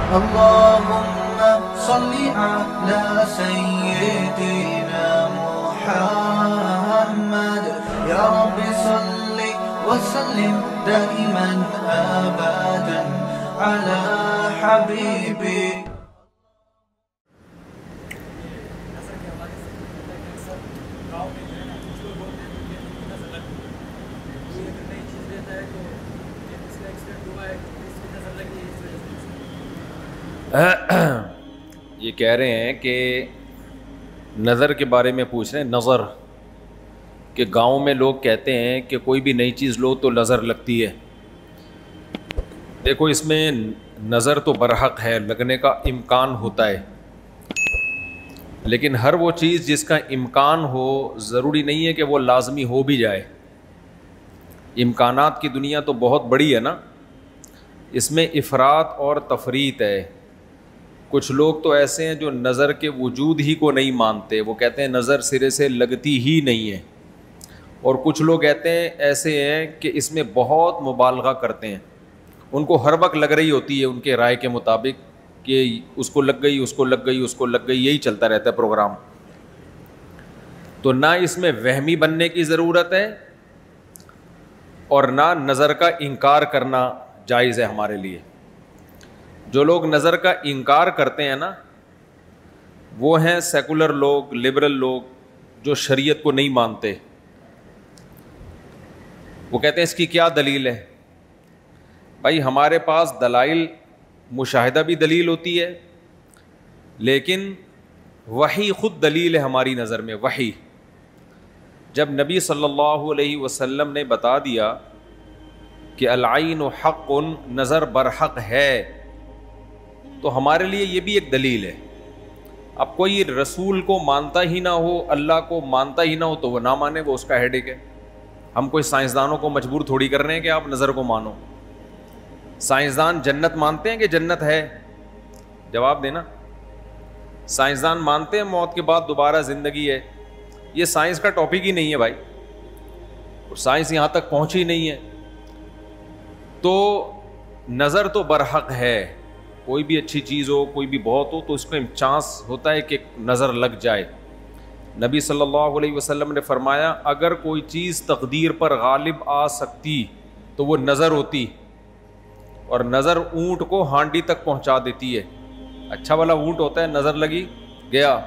اللهم صل على سيدنا محمد يا رب صل وسلم دائما أبدا على حبيبك. یہ کہہ رہے ہیں کہ نظر کے بارے میں پوچھ رہے ہیں. نظر کہ گاؤں میں لوگ کہتے ہیں کہ کوئی بھی نئی چیز لو تو نظر لگتی ہے. دیکھو اس میں نظر تو برحق ہے, لگنے کا امکان ہوتا ہے, لیکن ہر وہ چیز جس کا امکان ہو ضروری نہیں ہے کہ وہ لازمی ہو بھی جائے. امکانات کی دنیا تو بہت بڑی ہے نا, اس میں افراط اور تفریط ہے. کچھ لوگ تو ایسے ہیں جو نظر کے وجود ہی کو نہیں مانتے, وہ کہتے ہیں نظر سرے سے لگتی ہی نہیں ہے. اور کچھ لوگ کہتے ہیں ایسے ہیں کہ اس میں بہت مبالغہ کرتے ہیں, ان کو ہر وقت لگ رہی ہوتی ہے ان کے رائے کے مطابق کہ اس کو لگ گئی, اس کو لگ گئی, اس کو لگ گئی, یہی چلتا رہتا ہے پروگرام. تو نہ اس میں وہمی بننے کی ضرورت ہے اور نہ نظر کا انکار کرنا جائز ہے ہمارے لیے. جو لوگ نظر کا انکار کرتے ہیں نا, وہ ہیں سیکولر لوگ, لبرل لوگ, جو شریعت کو نہیں مانتے. وہ کہتے ہیں اس کی کیا دلیل ہے؟ بھائی ہمارے پاس دلائل مشاہدہ بھی دلیل ہوتی ہے, لیکن وحی خود دلیل ہے ہماری نظر میں. وحی جب نبی صلی اللہ علیہ وسلم نے بتا دیا کہ العین حق, نظر برحق ہے, تو ہمارے لیے یہ بھی ایک دلیل ہے. اب کوئی رسول کو مانتا ہی نہ ہو, اللہ کو مانتا ہی نہ ہو, تو وہ نہ مانے, وہ اس کا ہیڈیک ہے. ہم کوئی سائنسدانوں کو مجبور تھوڑی کر رہے ہیں کہ آپ نظر کو مانو. سائنسدان جنت مانتے ہیں کہ جنت ہے؟ جواب دینا. سائنسدان مانتے ہیں موت کے بعد دوبارہ زندگی ہے؟ یہ سائنس کا ٹاپک ہی نہیں ہے بھائی, اور سائنس یہاں تک پہنچی نہیں ہے. تو نظر تو برحق ہے, کوئی بھی اچھی چیز ہو, کوئی بھی بہت ہو, تو اس کا چانس ہوتا ہے کہ نظر لگ جائے. نبی صلی اللہ علیہ وسلم نے فرمایا اگر کوئی چیز تقدیر پر غالب آ سکتی تو وہ نظر ہوتی, اور نظر اونٹ کو ہانڈی تک پہنچا دیتی ہے. اچھا والا اونٹ ہوتا ہے, نظر لگی گیا.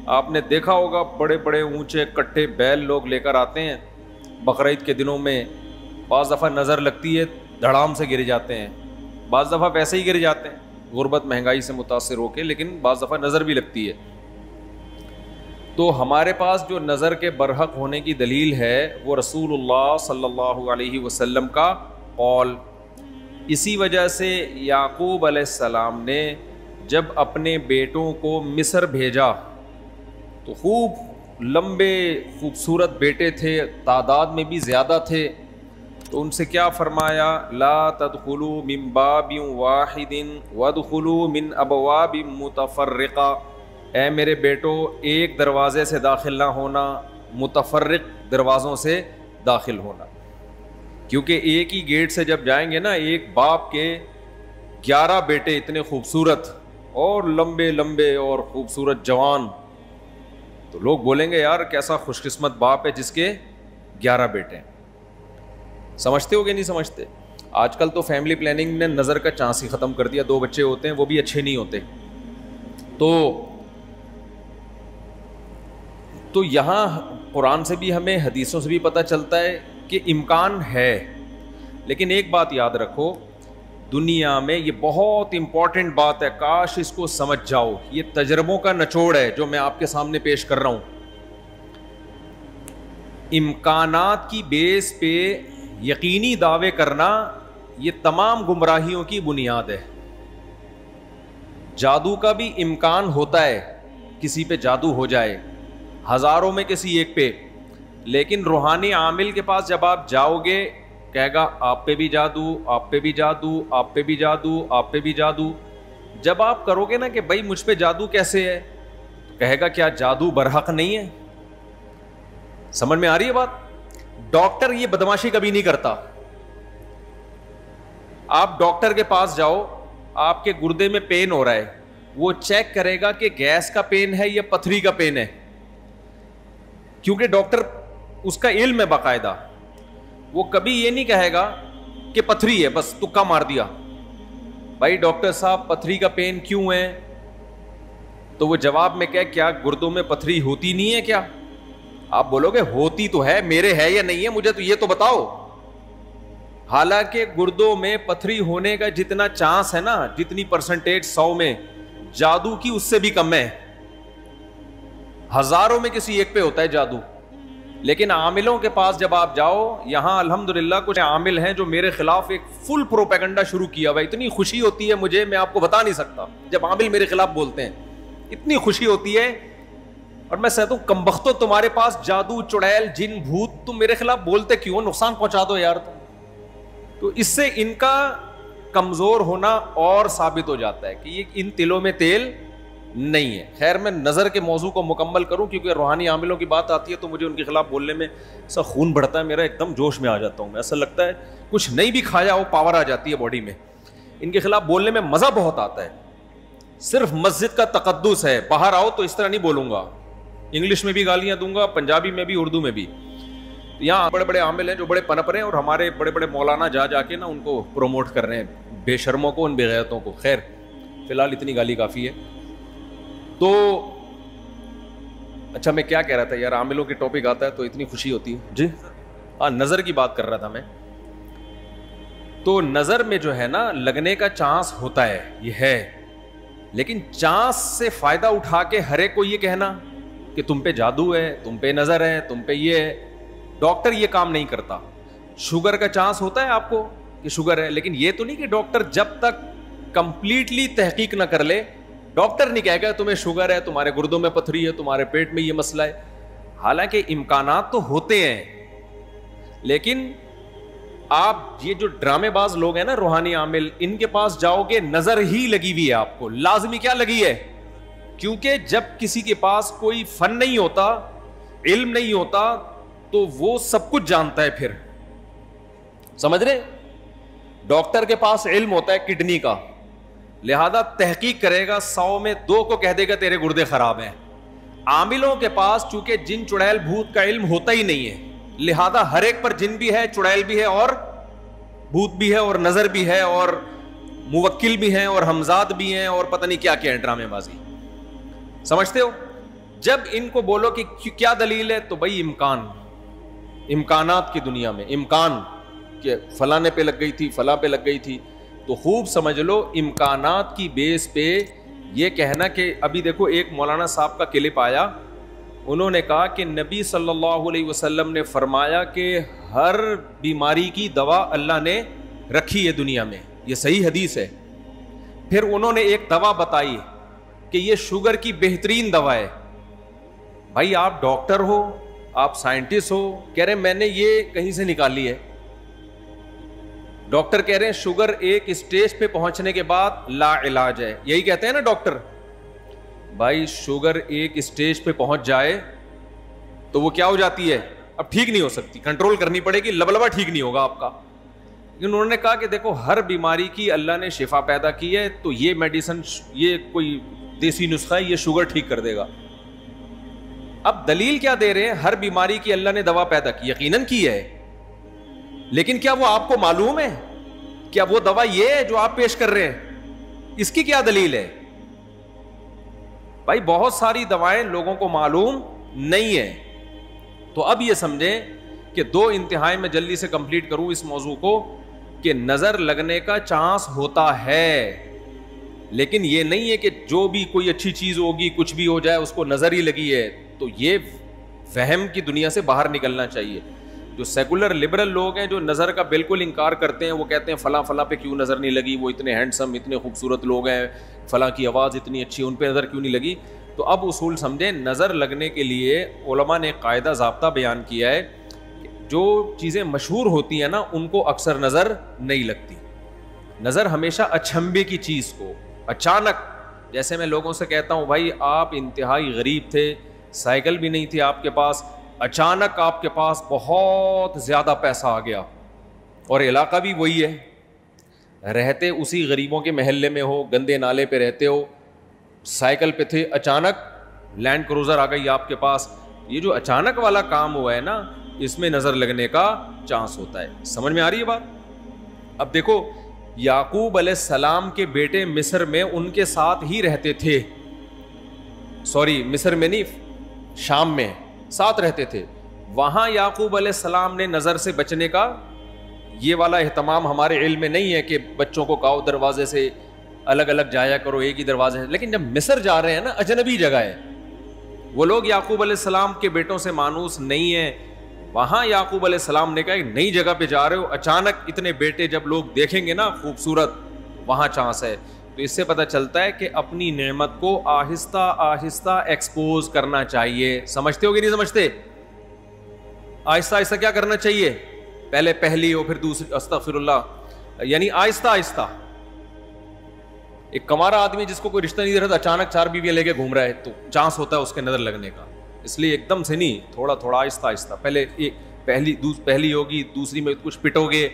آپ نے دیکھا ہوگا بڑے بڑے اونچے کٹھے بیل لوگ لے کر آتے ہیں بقرعید کے دنوں میں, بعض دفعہ نظر لگتی ہے دھڑام سے گر جاتے ہیں, بعض دفعہ ویسے ہی گر جاتے ہیں غربت مہنگائی سے متاثر ہو کے, لیکن بعض دفعہ نظر بھی لگتی ہے. تو ہمارے پاس جو نظر کے برحق ہونے کی دلیل ہے وہ رسول اللہ صلی اللہ علیہ وسلم کا قول. اسی وجہ سے یعقوب علیہ السلام نے جب اپنے بیٹوں کو مصر بھیجا تو خوب لمبے خوبصورت بیٹے تھے, تعداد میں بھی زیادہ تھے, تو ان سے کیا فرمایا؟ لا تدخلوا من باب واحد وادخلوا من ابواب متفرقہ. اے میرے بیٹو, ایک دروازے سے داخل نہ ہونا, متفرق دروازوں سے داخل ہونا. کیونکہ ایک ہی گیٹ سے جب جائیں گے نا, ایک باپ کے 11 بیٹے اتنے خوبصورت اور لمبے لمبے اور خوبصورت جوان, تو لوگ بولیں گے یار کیسا خوش قسمت باپ ہے جس کے 11 بیٹے ہیں. سمجھتے ہو کہ نہیں سمجھتے؟ آج کل تو فیملی پلاننگ نے نظر کا چانس ہی ختم کر دیا. 2 بچے ہوتے ہیں وہ بھی اچھے نہیں ہوتے. تو یہاں قرآن سے بھی ہمیں, حدیثوں سے بھی پتہ چلتا ہے کہ امکان ہے. لیکن ایک بات یاد رکھو, دنیا میں یہ بہت امپورٹنٹ بات ہے, کاش اس کو سمجھ جاؤ. یہ تجربوں کا نچوڑ ہے جو میں آپ کے سامنے پیش کر رہا ہوں. امکانات کی بیس پہ یقینی دعوے کرنا یہ تمام گمراہیوں کی بنیاد ہے. جادو کا بھی امکان ہوتا ہے, کسی پہ جادو ہو جائے, ہزاروں میں کسی ایک پہ, لیکن روحانی عامل کے پاس جب آپ جاؤ گے کہے گا آپ پہ بھی جادو, آپ پہ بھی جادو, آپ پہ بھی جادو, آپ پہ بھی جادو. جب آپ کرو گے نا کہ بھائی مجھ پہ جادو کیسے ہے, کہے گا کیا جادو برحق نہیں ہے؟ سمجھ میں آ رہی ہے بات؟ ڈاکٹر یہ بدماشی کبھی نہیں کرتا. آپ ڈاکٹر کے پاس جاؤ, آپ کے گردے میں پین ہو رہا ہے, وہ چیک کرے گا کہ گیس کا پین ہے یا پتھری کا پین ہے, کیونکہ ڈاکٹر اس کا علم ہے باقاعدہ. وہ کبھی یہ نہیں کہے گا کہ پتھری ہے بس تکا مار دیا. بھائی ڈاکٹر صاحب پتھری کا پین کیوں ہے؟ تو وہ جواب میں کیا گردوں میں پتھری ہوتی نہیں ہے کیا؟ آپ بولو گے ہوتی تو ہے, میرے ہے یا نہیں ہے مجھے تو یہ تو بتاؤ. حالانکہ گردوں میں پتھری ہونے کا جتنا چانس ہے نا, جتنی پرسنٹیج 100 میں, جادو کی اس سے بھی کم ہے. ہزاروں میں کسی ایک پہ ہوتا ہے جادو. لیکن عاملوں کے پاس جب آپ جاؤ, یہاں الحمدللہ کچھ عامل ہیں جو میرے خلاف ایک فل پروپیگنڈا شروع کیا ہوا ہے. اتنی خوشی ہوتی ہے مجھے, میں آپ کو بتا نہیں سکتا. جب عامل میرے خلاف بولتے ہیں اتنی خوشی ہوتی ہے, اور میں کہتا ہوں کمبختو تمہارے پاس جادو چڑیل جن بھوت, تم میرے خلاف بولتے کیوں؟ نقصان پہنچا دو یار. تو اس سے ان کا کمزور ہونا اور ثابت ہو جاتا ہے کہ یہ ان تلوں میں تیل نہیں ہے. خیر میں نظر کے موضوع کو مکمل کروں, کیونکہ روحانی عاملوں کی بات آتی ہے تو مجھے ان کے خلاف بولنے میں ایسا خون بڑھتا ہے میرا, ایک دم جوش میں آ جاتا ہوں میں. ایسا لگتا ہے کچھ نہیں بھی کھایا ہو پاور آ جاتی ہے باڈی میں. ان کے خلاف بولنے میں مزہ بہت آتا ہے. صرف مسجد کا تقدس ہے, باہر آؤ تو اس طرح نہیں بولوں گا, انگلش میں بھی گالیاں دوں گا, پنجابی میں بھی, اردو میں بھی. یہاں بڑے بڑے عامل ہیں جو بڑے پنپ رہے ہیں, اور ہمارے بڑے بڑے مولانا جا کے نا ان کو پروموٹ کر رہے ہیں, بے شرموں کو, ان بے غیرتوں کو. خیر فی الحال اتنی گالی کافی ہے. تو اچھا میں کیا کہہ رہا تھا یار, عاملوں کی ٹاپک آتا ہے تو اتنی خوشی ہوتی ہے. جی ہاں, نظر کی بات کر رہا تھا میں. تو نظر میں جو ہے نا لگنے کا چانس ہوتا ہے, یہ ہے, لیکن چانس سے فائدہ اٹھا کے ہر ایک کو یہ کہنا کہ تم پہ جادو ہے, تم پہ نظر ہے, تم پہ یہ ہے. ڈاکٹر یہ کام نہیں کرتا. شوگر کا چانس ہوتا ہے آپ کو کہ شوگر ہے, لیکن یہ تو نہیں کہ ڈاکٹر جب تک کمپلیٹلی تحقیق نہ کر لے, ڈاکٹر نہیں کہے گا تمہیں شوگر ہے, تمہارے گردوں میں پتھری ہے, تمہارے پیٹ میں یہ مسئلہ ہے. حالانکہ امکانات تو ہوتے ہیں, لیکن آپ یہ جو ڈرامے باز لوگ ہیں نا روحانی عامل, ان کے پاس جاؤ گے نظر ہی لگی ہوئی ہے آپ کو. لازمی کیا لگی ہے؟ کیونکہ جب کسی کے پاس کوئی فن نہیں ہوتا, علم نہیں ہوتا, تو وہ سب کچھ جانتا ہے. پھر سمجھ رہے, ڈاکٹر کے پاس علم ہوتا ہے کڈنی کا, لہذا تحقیق کرے گا, 100 میں 2 کو کہہ دے گا تیرے گردے خراب ہیں. عاملوں کے پاس چونکہ جن چڑیل بھوت کا علم ہوتا ہی نہیں ہے, لہذا ہر ایک پر جن بھی ہے, چڑیل بھی ہے, اور بھوت بھی ہے, اور نظر بھی ہے, اور موکل بھی ہیں, اور ہمزاد بھی ہیں, اور پتہ نہیں کیا کیا ہے ڈرامے بازی. سمجھتے ہو؟ جب ان کو بولو کہ کیا دلیل ہے, تو بھائی امکانات کی دنیا میں امکان کہ فلاں پہ لگ گئی تھی, فلاں پہ لگ گئی تھی, تو خوب سمجھ لو امکانات کی بیس پہ یہ کہنا کہ ابھی دیکھو ایک مولانا صاحب کا کلپ آیا, انہوں نے کہا کہ نبی صلی اللہ علیہ وسلم نے فرمایا کہ ہر بیماری کی دوا اللہ نے رکھی ہے دنیا میں, یہ صحیح حدیث ہے. پھر انہوں نے ایک دوا بتائی کہ یہ شوگر کی بہترین دوا ہے. بھائی آپ ڈاکٹر ہو, آپ سائنٹسٹ ہو, کہہ رہے ہیں میں نے یہ کہیں سے نکالی ہے. ڈاکٹر کہہ رہے ہیں شوگر ایک اسٹیج پہ پہنچنے کے بعد لا علاج ہے, یہی کہتے ہیں نا ڈاکٹر. بھائی شوگر ایک اسٹیج پہ پہنچ جائے تو وہ کیا ہو جاتی ہے, اب ٹھیک نہیں ہو سکتی, کنٹرول کرنی پڑے گی, لبلبا ٹھیک نہیں ہوگا آپ کا. انہوں نے کہا کہ دیکھو ہر بیماری کی اللہ نے شفا پیدا کی ہے, تو یہ میڈیسن, یہ کوئی دیسی نسخہ ہے, یہ شوگر ٹھیک کر دے گا. اب دلیل کیا دے رہے ہیں؟ ہر بیماری کی اللہ نے دوا پیدا کی, یقیناً کی ہے, لیکن کیا وہ آپ کو معلوم ہے؟ کیا وہ دوا یہ ہے جو آپ پیش کر رہے ہیں؟ اس کی کیا دلیل ہے؟ بھائی بہت ساری دوائیں لوگوں کو معلوم نہیں ہے. تو اب یہ سمجھیں کہ 2 انتہائی میں جلدی سے کمپلیٹ کروں اس موضوع کو, کہ نظر لگنے کا چانس ہوتا ہے, لیکن یہ نہیں ہے کہ جو بھی کوئی اچھی چیز ہوگی, کچھ بھی ہو جائے, اس کو نظر ہی لگی ہے. تو یہ وہم کی دنیا سے باہر نکلنا چاہیے. جو سیکولر لبرل لوگ ہیں جو نظر کا بالکل انکار کرتے ہیں, وہ کہتے ہیں فلاں فلاں پہ کیوں نظر نہیں لگی, وہ اتنے ہینڈسم, اتنے خوبصورت لوگ ہیں, فلاں کی آواز اتنی اچھی, ان پہ نظر کیوں نہیں لگی. تو اب اصول سمجھیں, نظر لگنے کے لیے علماء نے قاعدہ ضابطہ بیان کیا ہے, جو چیزیں مشہور ہوتی ہیں نا ان کو اکثر نظر نہیں لگتی. نظر ہمیشہ اچھمبے کی چیز کو اچانک, جیسے میں لوگوں سے کہتا ہوں بھائی آپ انتہائی غریب تھے, سائیکل بھی نہیں تھی آپ کے پاس, اچانک آپ کے پاس بہت زیادہ پیسہ آ گیا, اور علاقہ بھی وہی ہے, رہتے اسی غریبوں کے محلے میں ہو, گندے نالے پہ رہتے ہو, سائیکل پہ تھے, اچانک لینڈ کروزر آ گئی آپ کے پاس. یہ جو اچانک والا کام ہوا ہے نا, اس میں نظر لگنے کا چانس ہوتا ہے. سمجھ میں آ رہی ہے بات؟ اب دیکھو, یعقوب علیہ السلام کے بیٹے مصر میں ان کے ساتھ ہی رہتے تھے, سوری مصر میں نہیں, شام میں ساتھ رہتے تھے. وہاں یعقوب علیہ السلام نے نظر سے بچنے کا یہ والا اہتمام ہمارے علم میں نہیں ہے کہ بچوں کو کہو دروازے سے الگ الگ جایا کرو, ایک ہی دروازے سے. لیکن جب مصر جا رہے ہیں نا, اجنبی جگہ ہے, وہ لوگ یعقوب علیہ السلام کے بیٹوں سے مانوس نہیں ہیں. وہاں یعقوب علیہ السلام نے کہا ایک نئی جگہ پہ جا رہے ہو, اچانک اتنے بیٹے جب لوگ دیکھیں گے نا خوبصورت, وہاں چانس ہے. تو اس سے پتہ چلتا ہے کہ اپنی نعمت کو آہستہ آہستہ ایکسپوز کرنا چاہیے. سمجھتے ہو کہ نہیں سمجھتے؟ آہستہ آہستہ کیا کرنا چاہیے؟ پہلے پہلی ہو, پھر دوسری, استغفر اللہ, یعنی آہستہ آہستہ. ایک کمارا آدمی جس کو کوئی رشتہ نہیں دے رہا تھا, اچانک 4 بیویاں لے کے گھوم رہا ہے, تو چانس ہوتا ہے اس کے نظر لگنے کا. اس لیے ایک دم سے نہیں, تھوڑا تھوڑا آہستہ آہستہ. پہلے ایک پہلی ہوگی, دوسری میں کچھ پٹو گے,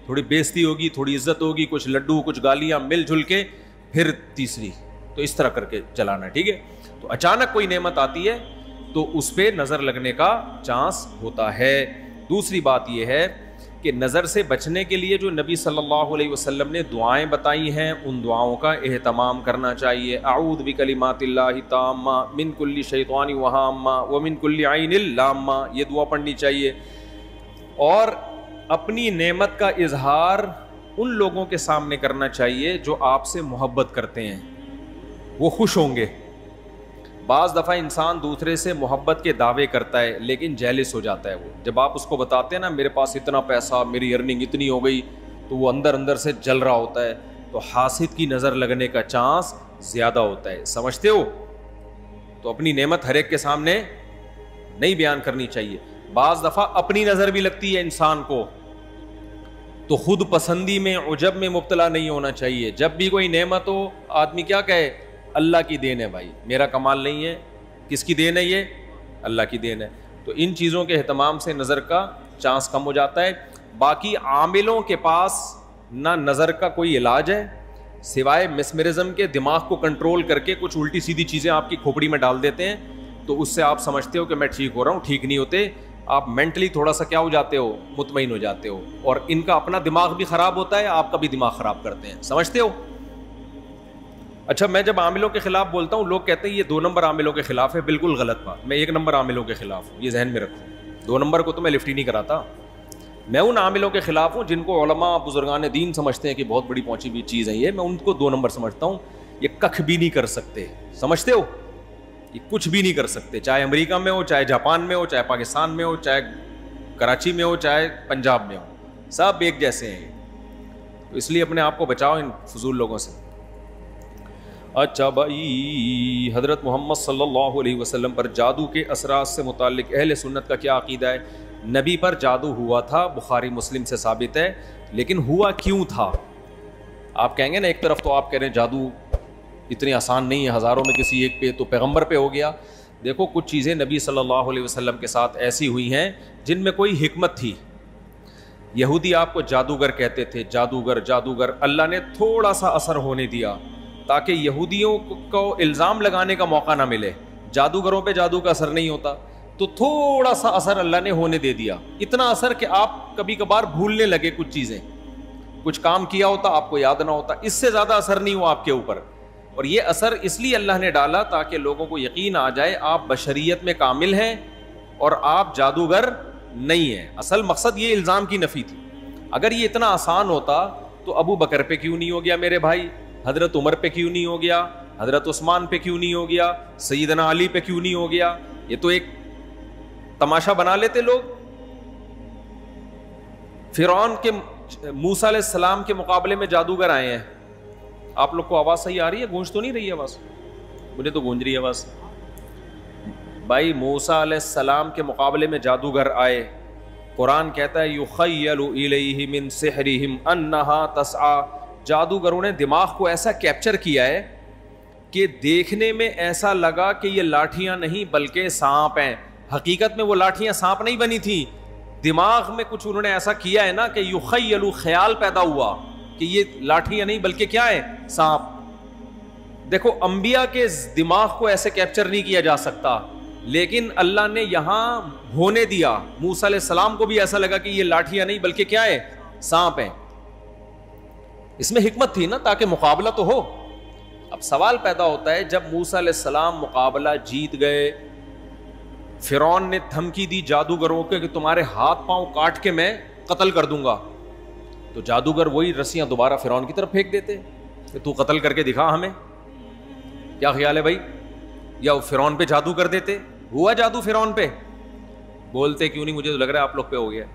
تھوڑی بےزتی ہوگی, تھوڑی عزت ہوگی, کچھ لڈو, کچھ گالیاں مل جل کے, پھر تیسری. تو اس طرح کر کے چلانا, ٹھیک ہے؟ تو اچانک کوئی نعمت آتی ہے تو اس پہ نظر لگنے کا چانس ہوتا ہے. دوسری بات یہ ہے کہ نظر سے بچنے کے لیے جو نبی صلی اللہ علیہ وسلم نے دعائیں بتائی ہیں, ان دعاؤں کا اہتمام کرنا چاہیے. اعوذ بکلمات اللہ التامہ من کل شیطان وہامہ ومن کل عین لامہ, یہ دعا پڑھنی چاہیے. اور اپنی نعمت کا اظہار ان لوگوں کے سامنے کرنا چاہیے جو آپ سے محبت کرتے ہیں, وہ خوش ہوں گے. بعض دفعہ انسان دوسرے سے محبت کے دعوے کرتا ہے لیکن جیلس ہو جاتا ہے. وہ جب آپ اس کو بتاتے ہیں نا میرے پاس اتنا پیسہ, میری ارننگ اتنی ہو گئی, تو وہ اندر اندر سے جل رہا ہوتا ہے. تو حاسد کی نظر لگنے کا چانس زیادہ ہوتا ہے. سمجھتے ہو؟ تو اپنی نعمت ہر ایک کے سامنے نہیں بیان کرنی چاہیے. بعض دفعہ اپنی نظر بھی لگتی ہے انسان کو, تو خود پسندی میں, عجب میں مبتلا نہیں ہونا چاہیے. جب بھی کوئی نعمت ہو, آدمی کیا کہے؟ اللہ کی دین ہے بھائی, میرا کمال نہیں ہے. کس کی دین ہے؟ یہ اللہ کی دین ہے. تو ان چیزوں کے اہتمام سے نظر کا چانس کم ہو جاتا ہے. باقی عاملوں کے پاس نہ نظر کا کوئی علاج ہے سوائے مسمرزم کے. دماغ کو کنٹرول کر کے کچھ الٹی سیدھی چیزیں آپ کی کھوپڑی میں ڈال دیتے ہیں, تو اس سے آپ سمجھتے ہو کہ میں ٹھیک ہو رہا ہوں. ٹھیک نہیں ہوتے, آپ مینٹلی تھوڑا سا کیا ہو جاتے ہو؟ مطمئن ہو جاتے ہو. اور ان کا اپنا دماغ بھی خراب ہوتا ہے, آپ کا بھی دماغ خراب کرتے ہیں. سمجھتے ہو؟ اچھا, میں جب عاملوں کے خلاف بولتا ہوں, لوگ کہتے ہیں یہ 2 نمبر عاملوں کے خلاف ہے. بالکل غلط بات. میں 1 نمبر عاملوں کے خلاف ہوں, یہ ذہن میں رکھوں. 2 نمبر کو تو میں لفٹ ہی نہیں کراتا. میں ان عاملوں کے خلاف ہوں جن کو علماء بزرگان دین سمجھتے ہیں کہ بہت بڑی پہنچی ہوئی چیز ہے یہ. میں ان کو 2 نمبر سمجھتا ہوں. یہ کخ بھی نہیں کر سکتے. سمجھتے ہو؟ یہ کچھ بھی نہیں کر سکتے, چاہے امریکہ میں ہو, چاہے جاپان میں ہو, چاہے پاکستان میں ہو, چاہے کراچی میں ہو, چاہے پنجاب میں ہو, سب ایک جیسے ہیں. تو اس لیے اپنے آپ کو بچاؤ ان فضول لوگوں سے. اچھا بھائی, حضرت محمد صلی اللہ علیہ وسلم پر جادو کے اثرات سے متعلق اہل سنت کا کیا عقیدہ ہے؟ نبی پر جادو ہوا تھا, بخاری مسلم سے ثابت ہے, لیکن ہوا کیوں تھا؟ آپ کہیں گے نا ایک طرف تو آپ کہہ رہے ہیں جادو اتنی آسان نہیں ہے, ہزاروں میں کسی ایک پہ, تو پیغمبر پہ ہو گیا. دیکھو کچھ چیزیں نبی صلی اللہ علیہ وسلم کے ساتھ ایسی ہوئی ہیں جن میں کوئی حکمت تھی. یہودی آپ کو جادوگر کہتے تھے, جادوگر جادوگر. اللہ نے تھوڑا سا اثر ہونے دیا تاکہ یہودیوں کو الزام لگانے کا موقع نہ ملے. جادوگروں پہ جادو کا اثر نہیں ہوتا, تو تھوڑا سا اثر اللہ نے ہونے دے دیا. اتنا اثر کہ آپ کبھی کبھار بھولنے لگے کچھ چیزیں, کچھ کام کیا ہوتا آپ کو یاد نہ ہوتا. اس سے زیادہ اثر نہیں ہوا آپ کے اوپر. اور یہ اثر اس لیے اللہ نے ڈالا تاکہ لوگوں کو یقین آ جائے آپ بشریت میں کامل ہیں اور آپ جادوگر نہیں ہیں. اصل مقصد یہ الزام کی نفی تھی. اگر یہ اتنا آسان ہوتا تو ابو بکر پہ کیوں نہیں ہو گیا میرے بھائی, حضرت عمر پہ کیوں نہیں ہو گیا, حضرت عثمان پہ کیوں نہیں ہو گیا, سیدنا علی پہ کیوں نہیں ہو گیا؟ یہ تو ایک تماشا بنا لیتے لوگ. فرعون کے موسیٰ علیہ السلام کے مقابلے میں جادوگر آئے ہیں. آپ لوگ کو آواز صحیح آ رہی ہے؟ گونج تو نہیں رہی ہے آواز؟ مجھے تو گونج رہی ہے آواز. بھائی موسیٰ علیہ السلام کے مقابلے میں جادوگر آئے. قرآن کہتا ہے یخیل الیہ من سحرہم انہا تسعی. جادوگروں نے دماغ کو ایسا کیپچر کیا ہے کہ دیکھنے میں ایسا لگا کہ یہ لاٹھیاں نہیں بلکہ سانپ ہیں. حقیقت میں وہ لاٹھیاں سانپ نہیں بنی تھیں, دماغ میں کچھ انہوں نے ایسا کیا ہے نا کہ یخیل, خیال پیدا ہوا کہ یہ لاٹھی نہیں بلکہ کیا ہے؟ سانپ. دیکھو انبیاء کے دماغ کو ایسے کیپچر نہیں کیا جا سکتا, لیکن اللہ نے یہاں ہونے دیا. موسیٰ علیہ السلام کو بھی ایسا لگا کہ یہ لاٹھیاں نہیں بلکہ کیا ہے؟ سانپ ہیں. اس میں حکمت تھی نا, تاکہ مقابلہ تو ہو. اب سوال پیدا ہوتا ہے, جب موسیٰ علیہ السلام مقابلہ جیت گئے, فرعون نے دھمکی دی جادوگروں کے کہ تمہارے ہاتھ پاؤں کاٹ کے میں قتل کر دوں گا, تو جادوگر وہی رسیاں دوبارہ فرعون کی طرف پھینک دیتے کہ تو قتل کر کے دکھا ہمیں. کیا خیال ہے بھائی؟ یا وہ فرعون پہ جادو کر دیتے. ہوا جادو فرعون پہ؟ بولتے کیوں نہیں؟ مجھے تو لگ رہا ہے آپ لوگ پہ ہو گیا.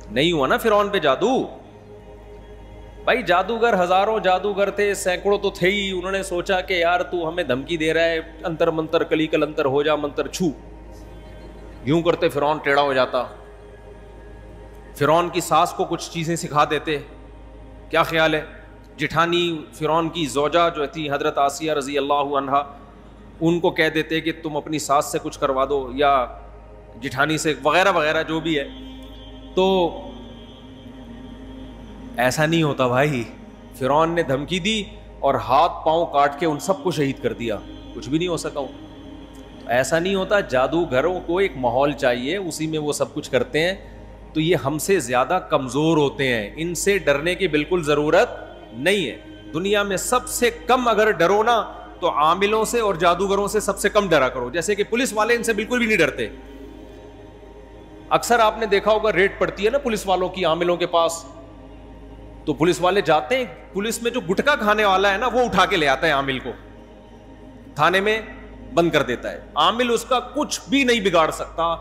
نہیں ہوا نا فرعون پہ جادو. بھائی جادوگر ہزاروں جادوگر تھے, سینکڑوں تو تھے ہی. انہوں نے سوچا کہ یار تو ہمیں دھمکی دے رہا ہے, انتر منتر کلی کل انتر ہو جا منتر چھو, یوں کرتے فرعون ٹیڑھا ہو جاتا. فرعون کی ساس کو کچھ چیزیں سکھا دیتے. کیا خیال ہے؟ جٹھانی فرعون کی زوجہ جو تھی حضرت آسیہ رضی اللہ عنہا, ان کو کہہ دیتے کہ تم اپنی ساس سے کچھ کروا دو یا جٹھانی سے, وغیرہ وغیرہ جو بھی ہے. تو ایسا نہیں ہوتا بھائی. فرعون نے دھمکی دی اور ہاتھ پاؤں کاٹ کے ان سب کو شہید کر دیا, کچھ بھی نہیں ہو سکا. ایسا نہیں ہوتا. جادوگروں کو ایک ماحول چاہیے, اسی میں وہ سب کچھ کرتے ہیں. تو یہ ہم سے زیادہ کمزور ہوتے ہیں, ان سے ڈرنے کی بالکل ضرورت نہیں ہے. دنیا میں سب سے کم اگر ڈرو نا تو عاملوں سے اور جادوگروں سے سب سے کم ڈرا کرو. جیسے کہ پولیس والے ان سے بالکل بھی نہیں ڈرتے. اکثر آپ نے دیکھا ہوگا ریڈ پڑتی ہے نا پولیس والوں کی عاملوں کے پاس, تو پولیس والے جاتے ہیں, پولیس میں جو گٹکا کھانے والا ہے نا وہ اٹھا کے لے آتا ہے عامل کو, تھانے میں بند کر دیتا ہے. عامل اس کا کچھ بھی نہیں بگاڑ سکتا.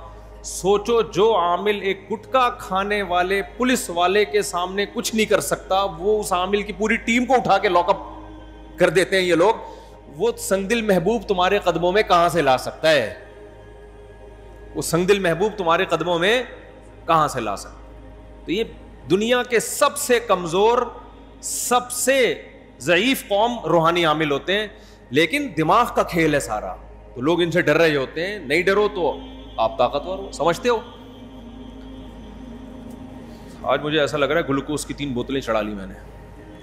سوچو جو عامل ایک گٹکا کھانے والے پولیس والے کے سامنے کچھ نہیں کر سکتا, وہ اس عامل کی پوری ٹیم کو اٹھا کے لاک اپ کر دیتے ہیں یہ لوگ. وہ سنگدل محبوب تمہارے قدموں میں کہاں سے لا سکتا ہے؟ وہ سنگدل محبوب تمہارے قدموں میں کہاں سے لا سکتا ہے؟ تو یہ دنیا کے سب سے کمزور, سب سے ضعیف قوم روحانی عامل ہوتے ہیں, لیکن دماغ کا کھیل ہے سارا. تو لوگ ان سے ڈر رہے ہوتے ہیں. نہیں ڈرو تو آپ طاقتور ہو, سمجھتے ہو. آج مجھے ایسا لگ رہا ہے گلوکوز کی 3 بوتلیں چڑھا لی میں نے.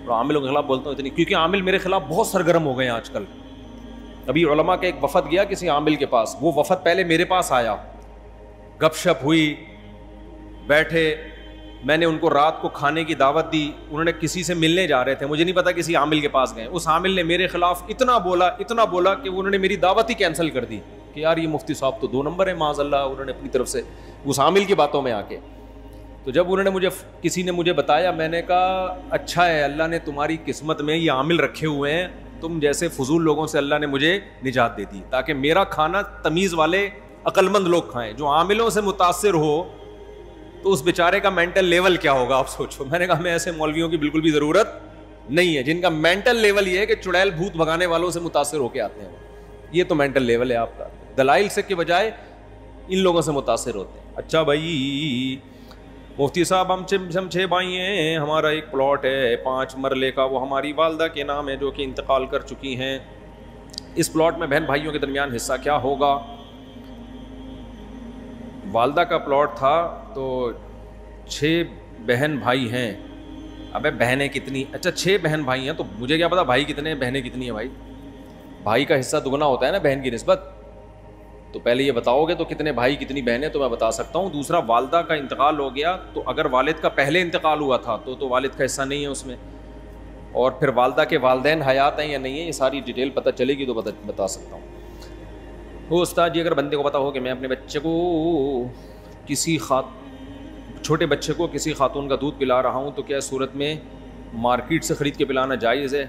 اور عاملوں کے خلاف بولتا ہوں اتنی, کیونکہ عامل میرے خلاف بہت سرگرم ہو گئے ہیں آج کل. ابھی علماء کا ایک وفد گیا کسی عامل کے پاس, وہ وفد پہلے میرے پاس آیا, گپ شپ ہوئی, بیٹھے, میں نے ان کو رات کو کھانے کی دعوت دی. انہوں نے کسی سے ملنے جا رہے تھے, مجھے نہیں پتا کسی عامل کے پاس گئے. اس عامل نے میرے خلاف اتنا بولا کہ انہوں نے میری دعوت ہی کینسل کر دی کہ یار یہ مفتی صاحب تو 2 نمبر ہے معاذ اللہ. انہوں نے اپنی طرف سے اس عامل کی باتوں میں آ کے, تو جب انہوں نے کسی نے مجھے بتایا, میں نے کہا اچھا ہے اللہ نے تمہاری قسمت میں یہ عامل رکھے ہوئے ہیں, تم جیسے فضول لوگوں سے اللہ نے مجھے نجات دے دی, تاکہ میرا کھانا تمیز والے عقل مند لوگ کھائیں. جو عاملوں سے متاثر ہو تو اس بیچارے کا مینٹل لیول کیا ہوگا آپ سوچو. میں نے کہا ہمیں ایسے مولویوں کی بالکل بھی ضرورت نہیں ہے جن کا مینٹل لیول یہ ہے کہ چڑیل بھوت بھگانے والوں سے متاثر ہو کے آتے ہیں. یہ تو مینٹل لیول ہے آپ کا. دلائل سے کے بجائے ان لوگوں سے متاثر ہوتے ہیں. اچھا بھائی مفتی صاحب ہم 6 بھائی ہیں, ہمارا ایک پلاٹ ہے 5 مرلے کا, وہ ہماری والدہ کے نام ہے جو کہ انتقال کر چکی ہیں. اس پلاٹ میں بہن بھائیوں کے درمیان حصہ کیا ہوگا؟ والدہ کا پلاٹ تھا تو 6 بہن بھائی ہیں. ابے بہنیں کتنی؟ اچھا 6 بہن بھائی ہیں, تو مجھے کیا پتا بھائی کتنے ہیں بہنیں کتنی ہیں. بھائی کا حصہ دگنا ہوتا ہے نا بہن کی نسبت. تو پہلے یہ بتاؤ گے تو کتنے بھائی کتنی بہنیں, تو میں بتا سکتا ہوں. دوسرا والدہ کا انتقال ہو گیا, تو اگر والد کا پہلے انتقال ہوا تھا تو والد کا حصہ نہیں ہے اس میں. اور پھر والدہ کے والدین حیات ہیں یا نہیں ہیں, یہ ساری ڈیٹیل پتہ چلے گی تو بتا سکتا ہوں. وہ استاد جی اگر بندے کو پتا ہو کہ میں اپنے بچے کو چھوٹے بچے کو کسی خاتون کا دودھ پلا رہا ہوں, تو کیا صورت میں مارکیٹ سے خرید کے پلانا جائز ہے؟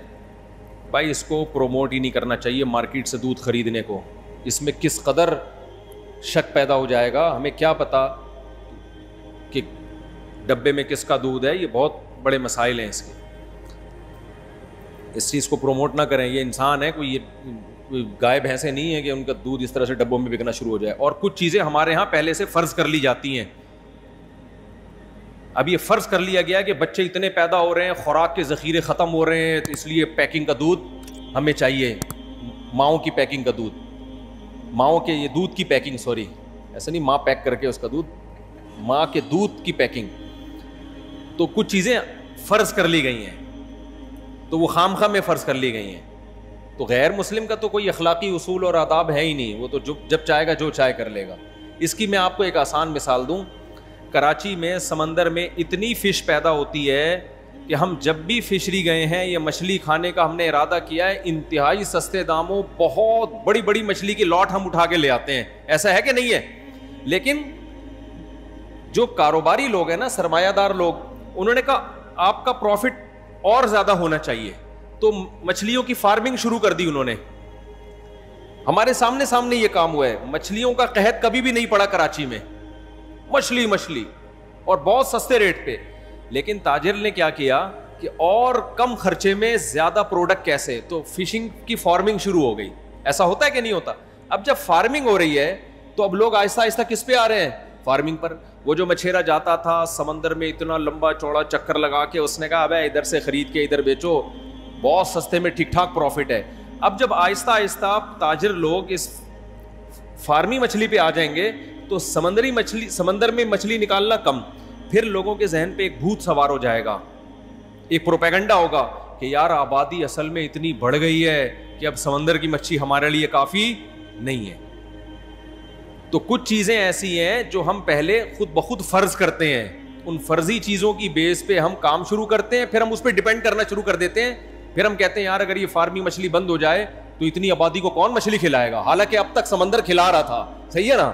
بھائی اس کو پروموٹ ہی نہیں کرنا چاہیے مارکیٹ سے دودھ خریدنے کو. اس میں کس قدر شک پیدا ہو جائے گا, ہمیں کیا پتا کہ ڈبے میں کس کا دودھ ہے. یہ بہت بڑے مسائل ہیں اس کے. اس چیز کو پروموٹ نہ کریں. یہ انسان ہے, کوئی گائے بھینسیں نہیں ہیں کہ ان کا دودھ اس طرح سے ڈبوں میں بکنا شروع ہو جائے. اور کچھ چیزیں ہمارے ہاں پہلے سے فرض کر لی جاتی ہیں. اب یہ فرض کر لیا گیا کہ بچے اتنے پیدا ہو رہے ہیں, خوراک کے ذخیرے ختم ہو رہے ہیں, تو اس لیے پیکنگ کا دودھ ہمیں چاہیے, ماؤں کی پیکنگ کا دودھ, ماؤں کے یہ دودھ کی پیکنگ, سوری ایسا نہیں ماں پیک کر کے اس کا دودھ, ماں کے دودھ کی پیکنگ. تو کچھ چیزیں فرض کر لی گئی ہیں. تو وہ خامخواہ میں فرض کر لی گئی ہیں. تو غیر مسلم کا تو کوئی اخلاقی اصول اور آداب ہے ہی نہیں, وہ تو جب چاہے گا جو چاہے کر لے گا. اس کی میں آپ کو ایک آسان مثال دوں. کراچی میں سمندر میں اتنی فش پیدا ہوتی ہے کہ ہم جب بھی فشری گئے ہیں یا مچھلی کھانے کا ہم نے ارادہ کیا ہے, انتہائی سستے داموں بہت بڑی بڑی مچھلی کی لاٹ ہم اٹھا کے لے آتے ہیں. ایسا ہے کہ نہیں ہے؟ لیکن جو کاروباری لوگ ہیں نا, سرمایہ دار لوگ, انہوں نے کہا آپ کا پروفٹ اور زیادہ ہونا چاہیے, تو مچھلیوں کی فارمنگ شروع کر دی انہوں نے. ہمارے سامنے یہ کام ہوا ہے. مچھلیوں کا قحط کبھی بھی نہیں پڑا کراچی میں, مچھلی اور بہت سستے ریٹ پہ. لیکن تاجر نے کیا کیا کہ اور کم خرچے میں زیادہ پروڈکٹ کیسے, تو فشنگ کی فارمنگ شروع ہو گئی. ایسا ہوتا ہے کہ نہیں ہوتا؟ اب جب فارمنگ ہو رہی ہے تو اب لوگ آہستہ آہستہ کس پہ آ رہے ہیں؟ فارمنگ پر. وہ جو مچھیرا جاتا تھا سمندر میں اتنا لمبا چوڑا چکر لگا کے, اس نے کہا ابے ادھر سے خرید کے ادھر بیچو, بہت سستے میں ٹھیک ٹھاک پروفٹ ہے. اب جب آہستہ آہستہ تاجر لوگ اس فارمی مچھلی پہ آ جائیں گے تو سمندر میں مچھلی نکالنا کم, پھر لوگوں کے ذہن پہ ایک بھوت سوار ہو جائے گا, ایک پروپیگنڈا ہوگا کہ یار آبادی اصل میں اتنی بڑھ گئی ہے کہ اب سمندر کی مچھلی ہمارے لیے کافی نہیں ہے. تو کچھ چیزیں ایسی ہیں جو ہم پہلے خود بخود فرض کرتے ہیں, ان فرضی چیزوں کی بیس پہ ہم کام شروع کرتے ہیں, پھر ہم اس پہ ڈیپینڈ کرنا شروع کر دیتے ہیں. پھر ہم کہتے ہیں یار اگر یہ فارمی مچھلی بند ہو جائے تو اتنی آبادی کو کون مچھلی کھلائے گا, حالانکہ اب تک سمندر کھلا رہا تھا. صحیح ہے نا؟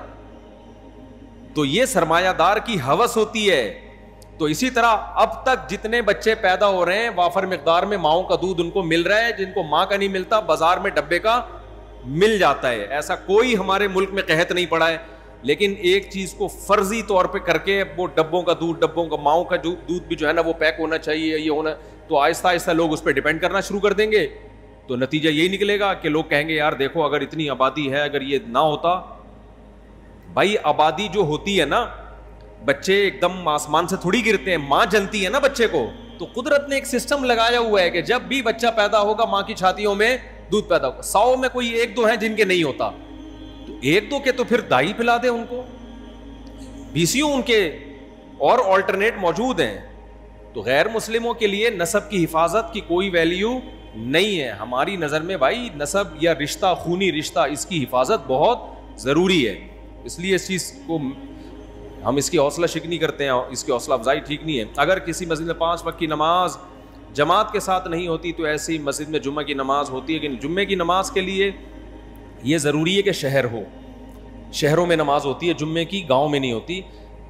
تو یہ سرمایہ دار کی ہوس ہوتی ہے. تو اسی طرح اب تک جتنے بچے پیدا ہو رہے ہیں وافر مقدار میں ماؤں کا دودھ ان کو مل رہا ہے, جن کو ماں کا نہیں ملتا بازار میں ڈبے کا مل جاتا ہے. ایسا کوئی ہمارے ملک میں قحط نہیں پڑا ہے. لیکن ایک چیز کو فرضی طور پہ کر کے وہ ڈبوں کا دودھ, ڈبوں کا ماؤں کا دودھ بھی جو ہے نا وہ پیک ہونا چاہیے, یہ ہونا, تو آہستہ آہستہ لوگ اس پہ ڈیپینڈ کرنا شروع کر دیں گے. تو نتیجہ یہی نکلے گا کہ لوگ کہیں گے یار دیکھو اگر اتنی آبادی ہے, اگر یہ نہ ہوتا. بھائی آبادی جو ہوتی ہے نا, بچے ایک دم آسمان سے تھوڑی گرتے ہیں, ماں جنتی ہے نا بچے کو. تو قدرت نے ایک سسٹم لگایا ہوا ہے کہ جب بھی بچہ پیدا ہوگا ماں کی چھاتیوں میں دودھ پیدا ہوگا. 100 میں کوئی 1-2 ہیں جن کے نہیں ہوتا, تو 1-2 کے تو پھر دائی پلا دے ان کو, BCU ان کے اور آلٹرنیٹ موجود ہیں. تو غیر مسلموں کے لیے نسب کی حفاظت کی کوئی ویلیو نہیں ہے. ہماری نظر میں بھائی نسب یا رشتہ, خونی رشتہ, اس کی حفاظت بہت ضروری ہے. اس لیے اس چیز کو ہم اس کی حوصلہ شکنی کرتے ہیں, اس کی حوصلہ افزائی ٹھیک نہیں ہے. اگر کسی مسجد میں 5 وقت کی نماز جماعت کے ساتھ نہیں ہوتی تو ایسی مسجد میں جمعہ کی نماز ہوتی ہے. کہ جمعے کی نماز کے لیے یہ ضروری ہے کہ شہر ہو, شہروں میں نماز ہوتی ہے جمعے کی, گاؤں میں نہیں ہوتی.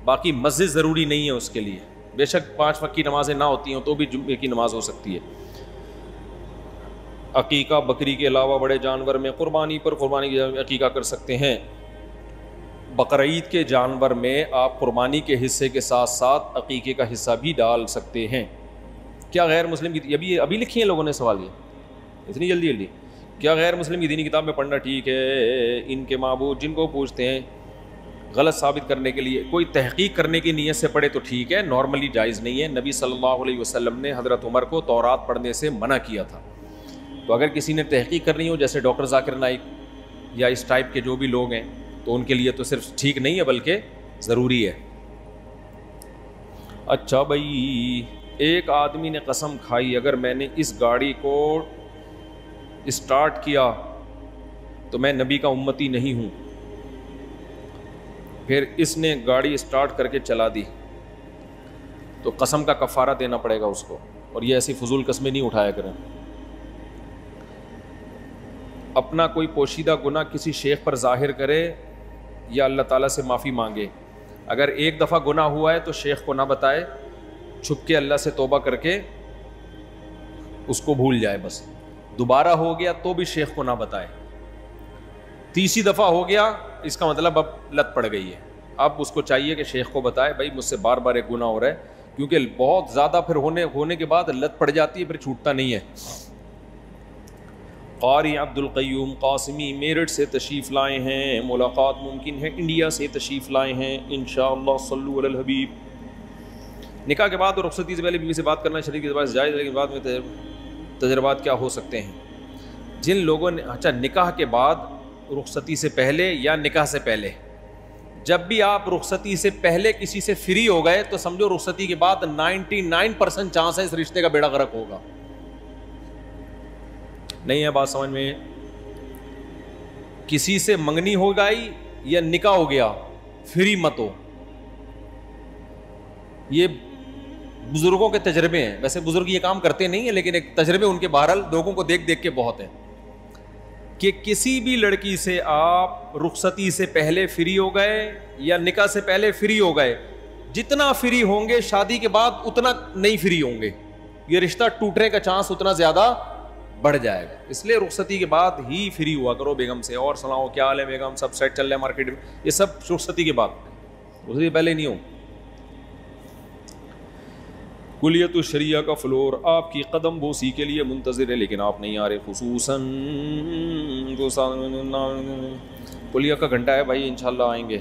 باقی مسجد ضروری نہیں ہے اس کے لیے. بے شک 5 وقت کی نمازیں نہ ہوتی ہوں تو بھی جمعے کی نماز ہو سکتی ہے. عقیقہ بکری کے علاوہ بڑے جانور میں قربانی کی عقیقہ کر سکتے ہیں. بقرعید کے جانور میں آپ قربانی کے حصے کے ساتھ ساتھ عقیقے کا حصہ بھی ڈال سکتے ہیں. کیا غیر مسلم کی ابھی لکھی ہیں لوگوں نے سوال یہ اتنی جلدی کیا غیر مسلم کی دینی کتاب میں پڑھنا ٹھیک ہے؟ ان کے معبود جن کو پوچھتے ہیں غلط ثابت کرنے کے لیے کوئی تحقیق کرنے کی نیت سے پڑھے تو ٹھیک ہے, نارملی جائز نہیں ہے. نبی صلی اللہ علیہ وسلم نے حضرت عمر کو تورات پڑھنے سے منع کیا تھا. تو اگر کسی نے تحقیق کرنی ہو جیسے ڈاکٹر ذاکر نائک یا اس ٹائپ کے جو بھی لوگ ہیں تو ان کے لیے تو صرف ٹھیک نہیں ہے بلکہ ضروری ہے. اچھا بھائی, ایک آدمی نے قسم کھائی اگر میں نے اس گاڑی کو اسٹارٹ کیا تو میں نبی کا امتی نہیں ہوں. پھر اس نے گاڑی اسٹارٹ کر کے چلا دی تو قسم کا کفارہ دینا پڑے گا اس کو. اور یہ ایسی فضول قسمیں نہیں اٹھایا کریں. اپنا کوئی پوشیدہ گناہ کسی شیخ پر ظاہر کرے یا اللہ تعالیٰ سے معافی مانگے. اگر ایک دفعہ گناہ ہوا ہے تو شیخ کو نہ بتائے, چھپ کے اللہ سے توبہ کر کے اس کو بھول جائے بس. دوبارہ ہو گیا تو بھی شیخ کو نہ بتائے. تیسری دفعہ ہو گیا اس کا مطلب اب لت پڑ گئی ہے, اب اس کو چاہیے کہ شیخ کو بتائے بھائی مجھ سے بار بار ایک گناہ ہو رہا ہے, کیونکہ بہت زیادہ پھر ہونے کے بعد لت پڑ جاتی ہے, پھر چھوٹتا نہیں ہے. قاری عبد القیوم قاسمی میرٹھ سے تشریف لائے ہیں, ملاقات ممکن ہے انڈیا سے تشریف لائے ہیں انشاءاللہ. صلو علی الحبیب. نکاح کے بعد اور رخصتی سے پہلے بیوی سے بات کرنا شریعت کے اعتبار سے جائز ہے, لیکن بعد میں تجربات کیا ہو سکتے ہیں؟ جن لوگوں نے اچھا نکاح کے بعد, رخصتی سے پہلے یا نکاح سے پہلے, جب بھی آپ رخصتی سے پہلے کسی سے فری ہو گئے تو سمجھو رخصتی کے بعد 99% چانس ہے اس رشتے کا بیڑا غرق ہوگا. نہیں ہے بات سمجھ میں؟ کسی سے منگنی ہو گئی یا نکاح ہو گیا، فری مت ہو. یہ بزرگوں کے تجربے ہیں. ویسے بزرگ یہ کام کرتے نہیں ہیں، لیکن ایک تجربے ان کے بہرحال لوگوں کو دیکھ دیکھ کے بہت ہیں کہ کسی بھی لڑکی سے آپ رخصتی سے پہلے فری ہو گئے یا نکاح سے پہلے فری ہو گئے، جتنا فری ہوں گے شادی کے بعد اتنا نہیں فری ہوں گے. یہ رشتہ ٹوٹنے کا چانس اتنا زیادہ بڑھ جائے گا. اس لیے رخصتی کے بعد ہی فری ہوا کرو بیگم سے. اور سناؤ کیا حال ہے بیگم، سب سیٹ چل رہا ہے مارکیٹ میں؟ یہ سب رخصتی کے بعد، رخصتی سے پہلے نہیں ہو. کلیت الشریعہ کا فلور آپ کی قدم بوسی کے لیے منتظر ہے، لیکن آپ نہیں آ رہے. خصوصاً کلیہ کا گھنٹہ ہے بھائی، انشاءاللہ آئیں گے.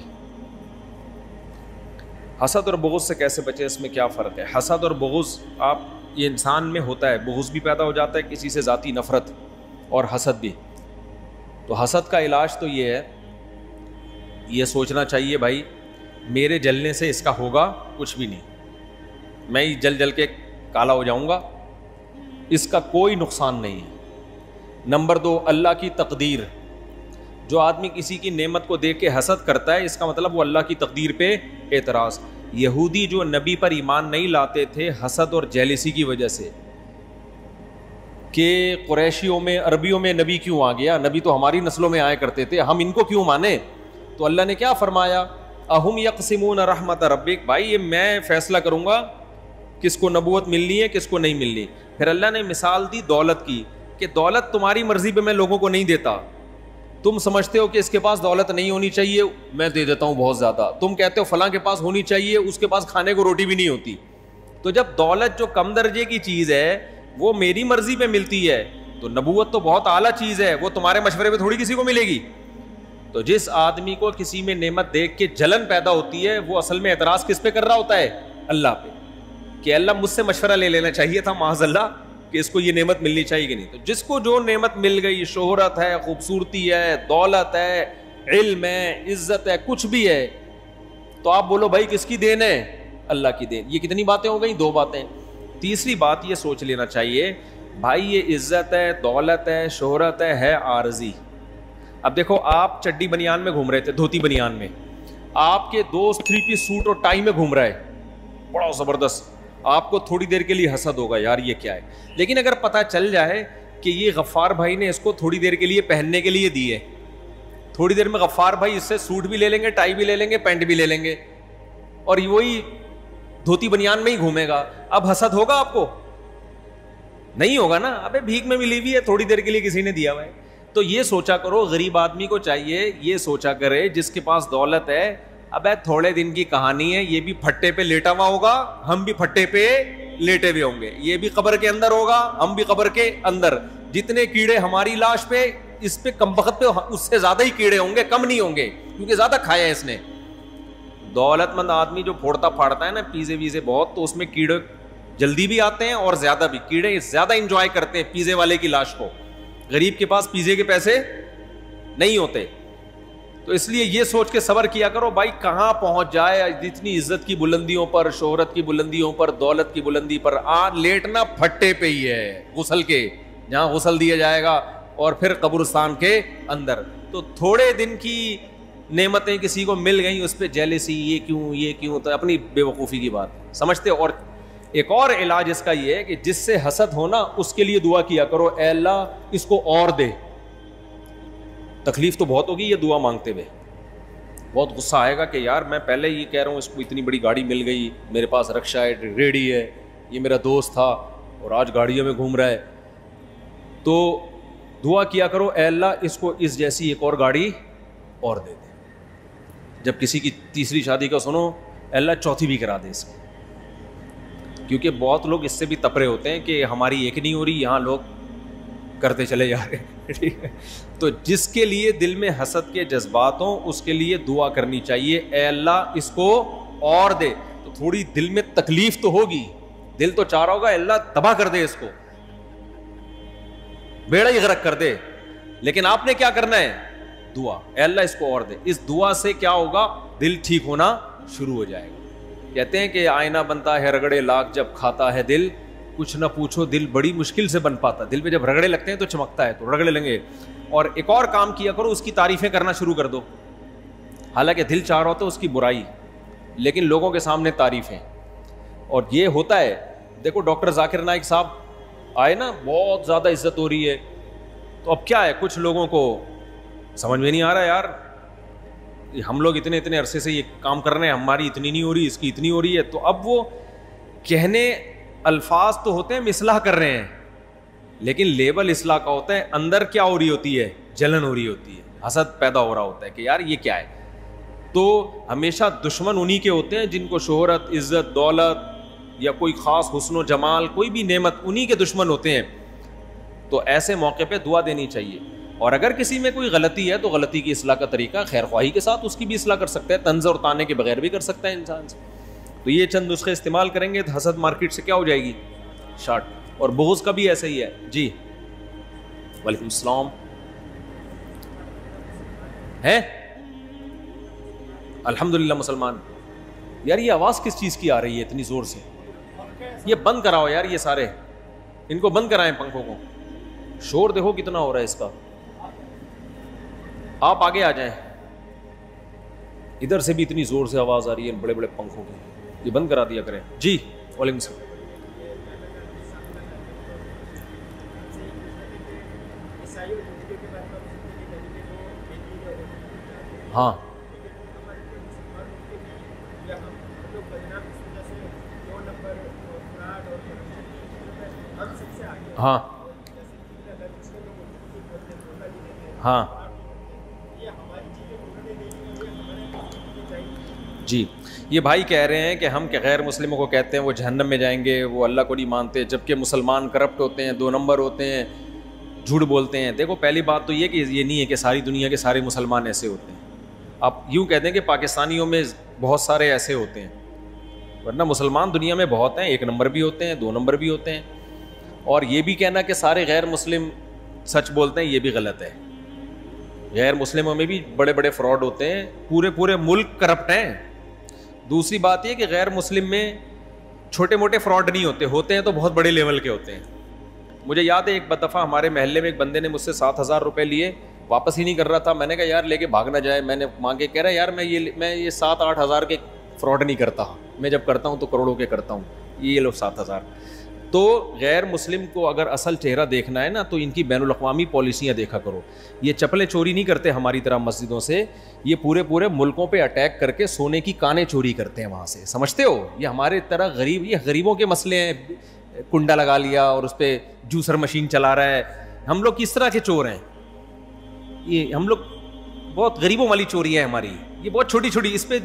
حسد اور بغض سے کیسے بچے، اس میں کیا فرق ہے؟ حسد اور بغض آپ یہ انسان میں ہوتا ہے، بغض بھی پیدا ہو جاتا ہے کسی سے، ذاتی نفرت، اور حسد بھی. تو حسد کا علاج تو یہ ہے، یہ سوچنا چاہیے بھائی میرے جلنے سے اس کا ہوگا کچھ بھی نہیں، میں ہی جل جل کے کالا ہو جاؤں گا، اس کا کوئی نقصان نہیں ہے. نمبر 2، اللہ کی تقدیر. جو آدمی کسی کی نعمت کو دیکھ کے حسد کرتا ہے، اس کا مطلب وہ اللہ کی تقدیر پہ اعتراض. یہودی جو نبی پر ایمان نہیں لاتے تھے حسد اور جیلسی کی وجہ سے کہ قریشیوں میں، عربیوں میں نبی کیوں آ گیا، نبی تو ہماری نسلوں میں آیا کرتے تھے، ہم ان کو کیوں مانے؟ تو اللہ نے کیا فرمایا؟ اہم یقسمون رحمت ربک. بھائی یہ میں فیصلہ کروں گا کس کو نبوت ملنی ہے کس کو نہیں ملنی. پھر اللہ نے مثال دی دولت کی کہ دولت تمہاری مرضی پہ میں لوگوں کو نہیں دیتا. تم سمجھتے ہو کہ اس کے پاس دولت نہیں ہونی چاہیے، میں دے دیتا ہوں بہت زیادہ. تم کہتے ہو فلاں کے پاس ہونی چاہیے، اس کے پاس کھانے کو روٹی بھی نہیں ہوتی. تو جب دولت جو کم درجے کی چیز ہے وہ میری مرضی پہ ملتی ہے، تو نبوت تو بہت اعلیٰ چیز ہے، وہ تمہارے مشورے پہ تھوڑی کسی کو ملے گی. تو جس آدمی کو کسی میں نعمت دیکھ کے جلن پیدا ہوتی ہے، وہ اصل میں اعتراض کس پہ کر رہا ہوتا ہے؟ اللہ پہ، کہ اللہ مجھ سے مشورہ لے لینا چاہیے تھا معاذ اللہ کہ اس کو یہ نعمت ملنی چاہیے کہ نہیں. تو جس کو جو نعمت مل گئی، شہرت ہے، خوبصورتی ہے، دولت ہے، علم ہے، عزت ہے، کچھ بھی ہے، تو آپ بولو بھائی کس کی دین ہے؟ اللہ کی دین. یہ کتنی باتیں ہو گئیں؟ 2 باتیں. تیسری بات یہ سوچ لینا چاہیے بھائی یہ عزت ہے، دولت ہے، شہرت ہے عارضی. اب دیکھو آپ چڈی بنیان میں گھوم رہے تھے، دھوتی بنیان میں، آپ کے دوست 3 پیس سوٹ اور ٹائی میں گھوم رہا ہے، بڑا زبردست. آپ کو تھوڑی دیر کے لیے حسد ہوگا، یار یہ کیا ہے. لیکن اگر پتہ چل جائے کہ یہ غفار بھائی نے اس کو تھوڑی دیر کے لیے پہننے کے لیے دی ہے، تھوڑی دیر میں غفار بھائی اس سے سوٹ بھی لے لیں گے، ٹائی بھی لے لیں گے، پینٹ بھی لے لیں گے، اور وہی دھوتی بنیان میں ہی گھومے گا، اب حسد ہوگا آپ کو؟ نہیں ہوگا نا. ابے بھیک میں ملی ہوئی ہے، تھوڑی دیر کے لیے کسی نے دیا ہوا ہے. تو یہ سوچا کرو، غریب آدمی کو چاہیے یہ سوچا کرے جس کے پاس دولت ہے، ابے تھوڑے دن کی کہانی ہے، یہ بھی پھٹے پہ لیٹا ہوا ہوگا، ہم بھی پھٹے پہ لیٹے ہوئے ہوں گے، یہ بھی قبر کے اندر ہوگا، ہم بھی قبر کے اندر. جتنے کیڑے ہماری لاش پہ، اس پہ کم وقت پہ اس سے زیادہ ہی کیڑے ہوں گے، کم نہیں ہوں گے، کیونکہ زیادہ کھایا ہے اس نے. دولت مند آدمی جو پھوڑتا پھاڑتا ہے نا پیزے ویزے بہت، تو اس میں کیڑے جلدی بھی آتے ہیں اور زیادہ بھی. کیڑے زیادہ انجوائے کرتے ہیں پیزے والے کی لاش کو، غریب کے پاس پیزے کے پیسے نہیں ہوتے. تو اس لیے یہ سوچ کے صبر کیا کرو بھائی کہاں پہنچ جائے، جتنی عزت کی بلندیوں پر، شہرت کی بلندیوں پر، دولت کی بلندی پر، لیٹنا پھٹے پہ ہی ہے، غسل کے جہاں غسل دیا جائے گا، اور پھر قبرستان کے اندر. تو تھوڑے دن کی نعمتیں کسی کو مل گئیں، اس پہ جیلسی، یہ کیوں، تو اپنی بے وقوفی کی بات سمجھتے. اور ایک اور علاج اس کا یہ ہے کہ جس سے حسد ہونا اس کے لیے دعا کیا کرو، اے اللہ اس کو اور دے. تکلیف تو بہت ہوگی یہ دعا مانگتے ہوئے، بہت غصہ آئے گا کہ یار میں پہلے یہ کہہ رہا ہوں اس کو اتنی بڑی گاڑی مل گئی، میرے پاس رکشہ ہے، ریڈی ہے، یہ میرا دوست تھا اور آج گاڑیوں میں گھوم رہا ہے. تو دعا کیا کرو اے اللہ اس کو اس جیسی ایک اور گاڑی اور دے دے. جب کسی کی تیسری شادی کا سنو، اے اللہ چوتھی بھی کرا دے اس کو. کیونکہ بہت لوگ اس سے بھی تپرے ہوتے ہیں کہ ہماری ایک نہیں ہو رہی، یہاں لوگ کرتے چلے جا رہے ہیں، ٹھیک ہے. تو جس کے لیے دل میں حسد کے جذبات ہوں اس کے لیے دعا کرنی چاہیے اے اللہ اس کو اور دے. تو تھوڑی دل میں تکلیف تو ہوگی، دل تو چاہ رہا ہوگا اللہ تباہ کر دے، اس کو بیڑا ہی غرق کر دے. لیکن آپ نے کیا کرنا ہے؟ دعا، اے اللہ اس کو اور دے. اس دعا سے کیا ہوگا؟ دل ٹھیک ہونا شروع ہو جائے گا. کہتے ہیں کہ آئینہ بنتا ہے رگڑے لاکھ جب کھاتا ہے دل کچھ نہ پوچھو, دل بڑی مشکل سے بن پاتا. دل پہ جب رگڑے لگتے ہیں تو چمکتا ہے, تو رگڑے لیں گے. اور ایک اور کام کیا کرو, اس کی تعریفیں کرنا شروع کر دو. حالانکہ دل چاہ رہا ہوتا ہے اس کی برائی, لیکن لوگوں کے سامنے تعریفیں. اور یہ ہوتا ہے, دیکھو ڈاکٹر ذاکر نائک صاحب آئے نا, بہت زیادہ عزت ہو رہی ہے. تو اب کیا ہے, کچھ لوگوں کو سمجھ میں نہیں آ رہا یار, ہم لوگ اتنے عرصے سے یہ کام کر رہے ہیں, ہماری اتنی نہیں ہو رہی, اس کی اتنی ہو رہی ہے. تو اب وہ کہنے الفاظ تو ہوتے ہیں ہم اصلاح کر رہے ہیں, لیکن لیبل اصلاح کا ہوتا ہے, اندر کیا ہو رہی ہوتی ہے, جلن ہو رہی ہوتی ہے, حسد پیدا ہو رہا ہوتا ہے کہ یار یہ کیا ہے. تو ہمیشہ دشمن انہی کے ہوتے ہیں جن کو شہرت, عزت, دولت یا کوئی خاص حسن و جمال, کوئی بھی نعمت, انہی کے دشمن ہوتے ہیں. تو ایسے موقع پہ دعا دینی چاہیے. اور اگر کسی میں کوئی غلطی ہے تو غلطی کی اصلاح کا طریقہ خیر خواہی کے ساتھ اس کی بھی اصلاح کر سکتا ہے, طنز اور تانے کے بغیر بھی کر سکتا ہے انسان سے. تو یہ چند نسخے استعمال کریں گے تو حسد مارکیٹ سے کیا ہو جائے گی, شارٹ. اور بغض کا بھی ایسا ہی ہے. جی وعلیکم السلام. ہے الحمدللہ مسلمان. یار یہ آواز کس چیز کی آ رہی ہے اتنی زور سے؟ یہ بند کراؤ یار, یہ سارے ان کو بند کرائیں پنکھوں کو. شور دیکھو کتنا ہو رہا ہے اس کا. آپ آگے آ جائیں, ادھر سے بھی اتنی زور سے آواز آ رہی ہے بڑے بڑے پنکھوں کی, یہ بند کرا دیا کریں. جی وعلیکم السلام. ہاں ہاں ہاں جی. یہ بھائی کہہ رہے ہیں کہ ہم کہ غیر مسلموں کو کہتے ہیں وہ جہنم میں جائیں گے, وہ اللہ کو نہیں مانتے, جبکہ مسلمان کرپٹ ہوتے ہیں, 2 نمبر ہوتے ہیں, جھوٹ بولتے ہیں. دیکھو پہلی بات تو یہ کہ یہ نہیں ہے کہ ساری دنیا کے سارے مسلمان ایسے ہوتے ہیں. آپ یوں کہتے ہیں کہ پاکستانیوں میں بہت سارے ایسے ہوتے ہیں, ورنہ مسلمان دنیا میں بہت ہیں, 1 نمبر بھی ہوتے ہیں, 2 نمبر بھی ہوتے ہیں. اور یہ بھی کہنا کہ سارے غیر مسلم سچ بولتے ہیں, یہ بھی غلط ہے. غیر مسلموں میں بھی بڑے بڑے فراڈ ہوتے ہیں, پورے ملک کرپٹ ہیں. دوسری بات یہ کہ غیر مسلم میں چھوٹے موٹے فراڈ نہیں ہوتے ہیں تو بہت بڑے لیول کے ہوتے ہیں. مجھے یاد ہے ایک دفعہ ہمارے محلے میں ایک بندے نے مجھ سے 7,000 روپے لیے, واپس ہی نہیں کر رہا تھا. میں نے کہا یار لے کے بھاگ نہ جائے. میں نے مانگے, کہہ رہا یار میں یہ 7-8 ہزار کے فراڈ نہیں کرتا, میں جب کرتا ہوں تو کروڑوں کے کرتا ہوں, یہ لو 7,000. تو غیر مسلم کو اگر اصل چہرہ دیکھنا ہے نا تو ان کی بین الاقوامی پالیسیاں دیکھا کرو. یہ چپلیں چوری نہیں کرتے ہماری طرح مسجدوں سے, یہ پورے ملکوں پہ اٹیک کر کے سونے کی کانیں چوری کرتے ہیں وہاں سے. سمجھتے ہو, یہ ہمارے طرح غریب, یہ غریبوں کے مسئلے ہیں. کنڈا لگا لیا اور اس پہ جوسر مشین چلا رہا ہے. ہم لوگ کس طرح کے چور ہیں, یہ ہم لوگ بہت غریبوں والی چوری ہے ہماری, یہ بہت چھوٹی چھوٹی, اس پہ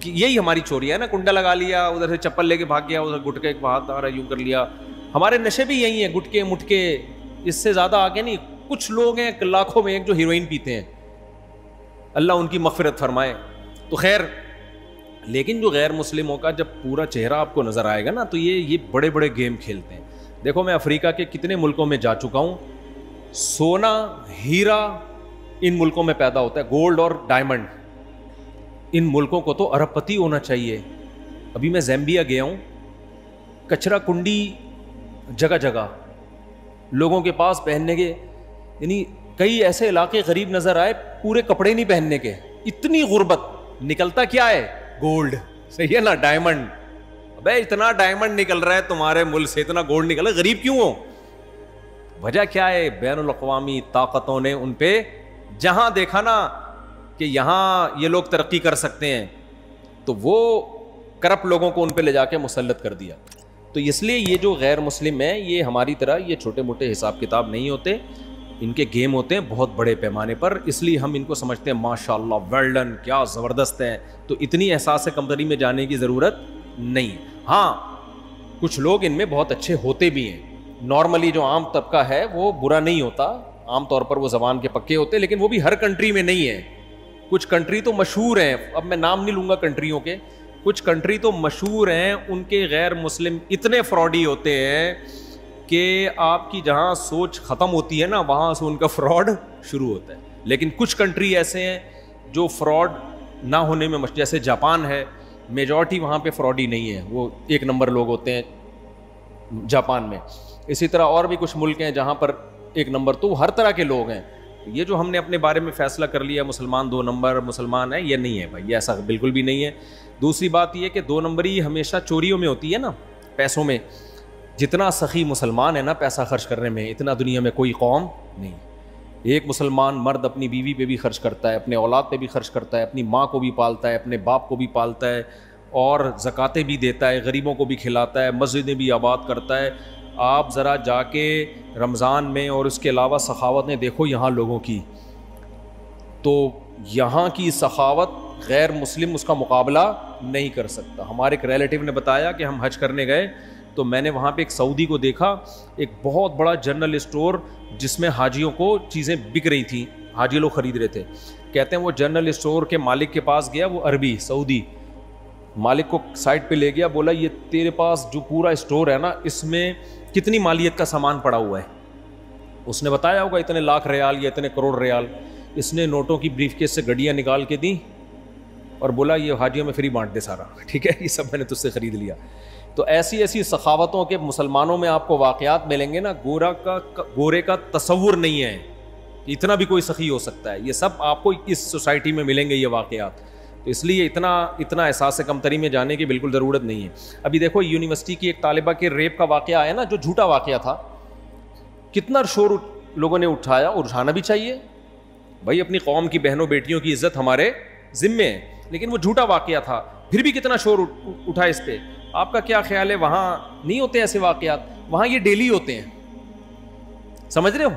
یہی ہماری چوری ہے نا. کنڈا لگا لیا, ادھر سے چپل لے کے بھاگ گیا, ادھر گٹکے ایک ہاتھ آ رہا یوں کر لیا. ہمارے نشے بھی یہی ہیں, گٹکے مٹکے, اس سے زیادہ آگے نہیں. کچھ لوگ ہیں لاکھوں میں ایک جو ہیروئن پیتے ہیں, اللہ ان کی مغفرت فرمائے. تو خیر, لیکن جو غیر مسلموں کا جب پورا چہرہ آپ کو نظر آئے گا نا تو یہ بڑے بڑے گیم کھیلتے ہیں. دیکھو میں افریقہ کے کتنے ملکوں میں جا چکا ہوں, سونا ہیرا ان ملکوں میں پیدا ہوتا ہے, گولڈ اور ڈائمنڈ. ان ملکوں کو تو ارب پتی ہونا چاہیے. ابھی میں زیمبیا گیا ہوں, کچرا کنڈی جگہ جگہ, لوگوں کے پاس پہننے کے, یعنی کئی ایسے علاقے غریب نظر آئے, پورے کپڑے نہیں پہننے کے, اتنی غربت. نکلتا کیا ہے, گولڈ, صحیح ہے نا, ڈائمنڈ. ابے اتنا ڈائمنڈ نکل رہا ہے تمہارے ملک سے, اتنا گولڈ نکل رہا ہے, غریب کیوں ہو؟ وجہ کیا ہے, بین الاقوامی طاقتوں نے ان پہ جہاں دیکھا نا کہ یہاں یہ لوگ ترقی کر سکتے ہیں تو وہ کرپٹ لوگوں کو ان پہ لے جا کے مسلط کر دیا. تو اس لیے یہ جو غیر مسلم ہیں یہ ہماری طرح یہ چھوٹے موٹے حساب کتاب نہیں ہوتے, ان کے گیم ہوتے ہیں بہت بڑے پیمانے پر. اس لیے ہم ان کو سمجھتے ہیں ماشاء اللہ ویل ڈن, کیا زبردست ہے. تو اتنی احساس کمتری میں جانے کی ضرورت نہیں. ہاں کچھ لوگ ان میں بہت اچھے ہوتے بھی ہیں. نارملی جو عام طبقہ ہے وہ برا نہیں ہوتا, عام طور پر وہ زبان کے پکے ہوتے, لیکن وہ بھی ہر کنٹری میں نہیں ہے. کچھ کنٹری تو مشہور ہیں, اب میں نام نہیں لوں گا کنٹریوں کے, کچھ کنٹری تو مشہور ہیں, ان کے غیر مسلم اتنے فراڈی ہوتے ہیں کہ آپ کی جہاں سوچ ختم ہوتی ہے نا وہاں سے ان کا فراڈ شروع ہوتا ہے. لیکن کچھ کنٹری ایسے ہیں جو فراڈ نہ ہونے میں جیسے جاپان ہے, میجورٹی وہاں پہ فراڈی نہیں ہے, وہ 1 نمبر لوگ ہوتے ہیں. جاپان میں. اسی طرح اور بھی کچھ ملک ہیں جہاں پر 1 نمبر. تو ہر طرح کے لوگ ہیں. یہ جو ہم نے اپنے بارے میں فیصلہ کر لیا مسلمان 2 نمبر مسلمان ہے، یہ نہیں ہے بھائی، یہ ایسا بالکل بھی نہیں ہے. دوسری بات یہ کہ 2 نمبری ہمیشہ چوریوں میں ہوتی ہے نا، پیسوں میں. جتنا سخی مسلمان ہے نا پیسہ خرچ کرنے میں، اتنا دنیا میں کوئی قوم نہیں. ایک مسلمان مرد اپنی بیوی پہ بھی خرچ کرتا ہے، اپنے اولاد پہ بھی خرچ کرتا ہے، اپنی ماں کو بھی پالتا ہے، اپنے باپ کو بھی پالتا ہے، اور زکاتیں بھی دیتا ہے، غریبوں کو بھی کھلاتا ہے، مسجدیں بھی آباد کرتا ہے. آپ ذرا جا کے رمضان میں اور اس کے علاوہ سخاوتیں دیکھو یہاں لوگوں کی، تو یہاں کی سخاوت غیر مسلم اس کا مقابلہ نہیں کر سکتا. ہمارے ایک ریلیٹیو نے بتایا کہ ہم حج کرنے گئے تو میں نے وہاں پہ ایک سعودی کو دیکھا، ایک بہت بڑا جنرل اسٹور جس میں حاجیوں کو چیزیں بک رہی تھیں، حاجی لوگ خرید رہے تھے. کہتے ہیں وہ جنرل اسٹور کے مالک کے پاس گیا، وہ عربی سعودی، مالک کو سائڈ پہ لے گیا، بولا یہ تیرے پاس جو پورا اسٹور ہے نا اس میں کتنی مالیت کا سامان پڑا ہوا ہے؟ اس نے بتایا ہوگا اتنے لاکھ ریال یا اتنے کروڑ ریال. اس نے نوٹوں کی بریف کیس سے گڈیاں نکال کے دیں اور بولا یہ حاجیوں میں فری بانٹ دے سارا، ٹھیک ہے، یہ سب میں نے تجھ سے خرید لیا. تو ایسی ایسی سخاوتوں کے مسلمانوں میں آپ کو واقعات ملیں گے نا، گورے کا تصور نہیں ہے اتنا بھی کوئی سخی ہو سکتا ہے. یہ سب آپ کو اس سوسائٹی میں ملیں گے یہ واقعات. تو اس لیے اتنا احساس کمتری میں جانے کی بالکل ضرورت نہیں ہے. ابھی دیکھو یونیورسٹی کی ایک طالبہ کے ریپ کا واقعہ آیا نا، جو جھوٹا واقعہ تھا، کتنا شور لوگوں نے اٹھایا، اور اٹھانا بھی چاہیے بھائی، اپنی قوم کی بہنوں بیٹیوں کی عزت ہمارے ذمے ہے. لیکن وہ جھوٹا واقعہ تھا، پھر بھی کتنا شور اٹھا اس پہ. آپ کا کیا خیال ہے وہاں نہیں ہوتے ایسے واقعات؟ وہاں یہ ڈیلی ہوتے ہیں، سمجھ رہے ہو؟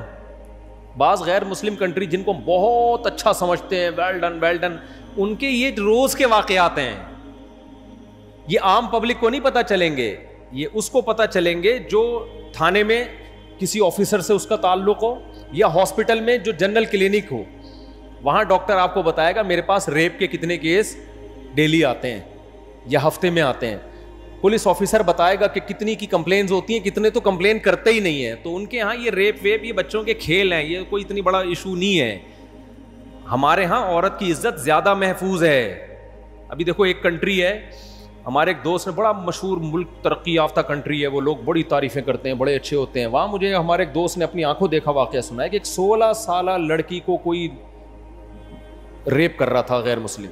بعض غیر مسلم کنٹری جن کو بہت اچھا سمجھتے ہیں، ویل ڈن ویل ڈن، ان کے یہ روز کے واقعات ہیں. یہ عام پبلک کو نہیں پتہ چلیں گے، یہ اس کو پتہ چلیں گے جو تھانے میں کسی آفیسر سے اس کا تعلق ہو، یا ہاسپٹل میں جو جنرل کلینک ہو. وہاں ڈاکٹر آپ کو بتائے گا میرے پاس ریپ کے کتنے کیس ڈیلی آتے ہیں یا ہفتے میں آتے ہیں. پولیس آفیسر بتائے گا کہ کتنی کی کمپلینز ہوتی ہیں، کتنے تو کمپلین کرتے ہی نہیں ہیں. تو ان کے ہاں یہ ریپ ویپ یہ بچوں کے کھیل ہیں، یہ کوئی اتنی بڑا ایشو نہیں ہے. ہمارے ہاں عورت کی عزت زیادہ محفوظ ہے. ابھی دیکھو ایک کنٹری ہے، ہمارے ایک دوست نے، بڑا مشہور ملک، ترقی یافتہ کنٹری ہے، وہ لوگ بڑی تعریفیں کرتے ہیں، بڑے اچھے ہوتے ہیں. وہاں مجھے ہمارے ایک دوست نے اپنی آنکھوں دیکھا واقعہ سنا ہے کہ ایک 16 سالہ لڑکی کو کوئی ریپ کر رہا تھا غیر مسلم،